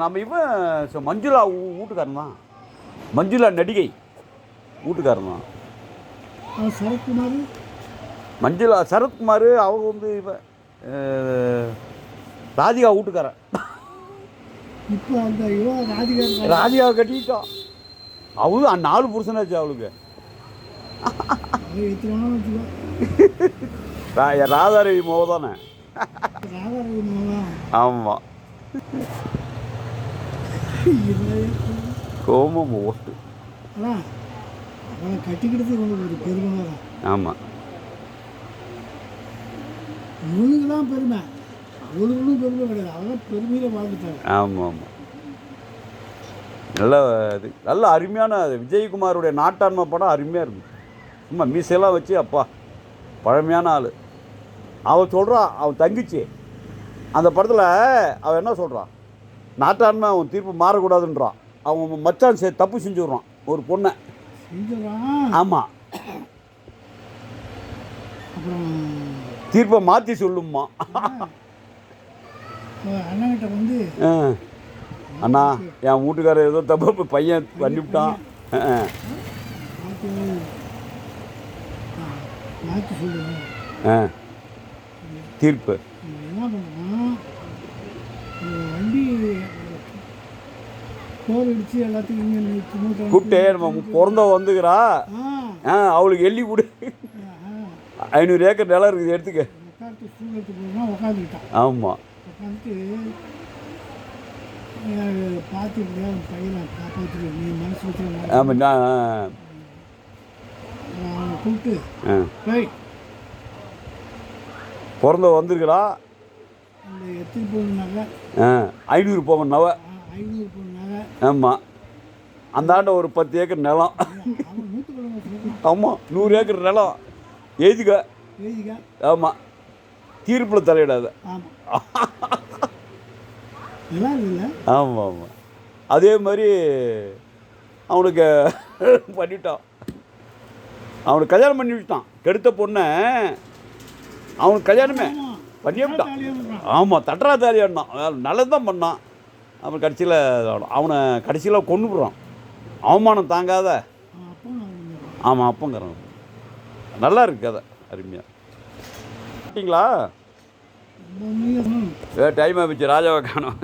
நம்ம இவன் மஞ்சுளா வீட்டுக்காரன் தான். மஞ்சுளா நடிகை வீட்டுக்காரன் தான். சரத்குமார். மஞ்சுளா சரத்குமார் அவங்க வந்து இவன் ராதிகா வீட்டுக்காரன். இப்போ அந்த இவன் ராதிகா கட்டிட்டான். அவளும் 4 புருஷனாச்சு அவளுக்கு. ராதாரவி மோக தானே. ஆமாம், கோமம் ஓட்டு. அவனை கட்டிக்கிட்டு ஒரு பெருமை தான். ஆமாம், இவனுக்கு தான் பெருமை, அவளுக்கும் பெருமை கிடையாது. அவன் பெருமையில் வாழ்ந்துட்டாங்க. ஆமாம் ஆமாம், நல்ல இது நல்ல அருமையான விஜயகுமாருடைய நாட்டாண்மை படம் அருமையாக இருக்குது. சும்மா மீசையெல்லாம் வச்சு அப்பா பழமையான ஆள். அவன் சொல்கிறான், அவன் தங்கிச்சு அந்த படத்தில் அவன் என்ன சொல்கிறான், நாட்டாண்மை அவன் தீர்ப்பு மாறக்கூடாதுன்றான். அவன் மச்சான் தப்பு செஞ்சுடுறான் ஒரு பொண்ணை. ஆமாம், தீர்ப்பை மாற்றி சொல்லுமா. அண்ணன்கிட்ட வந்து அண்ணா என் வீட்டுக்காரர் ஏதோ தப்பு பையன் பண்ணிவிட்டான், மாற்றி சொல்லுங்க தீர்ப்பு. என்ன பண்ணா வண்டி போர் அடிச்சு எல்லாத்துக்கும் கூப்பிட்டு நம்ம பிறந்த வந்துக்கிறா, அவளுக்கு எள்ளி கொடு, 500 ஏக்கர் நிலம் இருக்குது எடுத்துக்க. உட்காந்துக்கிட்டான். ஆமாம், உட்காந்துட்டு பார்த்துக்கிட்டே பையனை காப்பாற்றி நீ மனசு வச்சு. ஆமாம், அவனை கூப்பிட்டு பிறந்த வந்துருக்குறா, அந்த எத்தனை போனாங்க 500 போங்க நவ. 500 போனாங்க. ஆமாம், அந்த ஆண்ட ஒரு 10 ஏக்கர் நிலம். ஆமாம், 100 ஏக்கர் நிலம் எழுதிக்க. ஆமாம், தீர்ப்பில் தலையிடாத. ஆமாம் ஆமாம், அதே மாதிரி அவனுக்கு பண்ணிவிட்டான். அவனுக்கு கல்யாணம் பண்ணி விட்டான். கெடுத்த பொண்ணை அவனுக்கு கல்யாணமே பண்ணிவிட்டான். ஆமாம், தட்டுறா தாலியாடினான். நல்லது தான் பண்ணான். அவன் கடைசியில் அவனை கடைசியில் கொண்டு போடுறான். அவமானம் தாங்காத. ஆமாம், அப்பங்கிறவன். நல்லா இருக்கு கதை, அருமையாக. பார்த்தீங்களா? டைம் ஆகிடுச்சு, ராஜாவை காணோம்.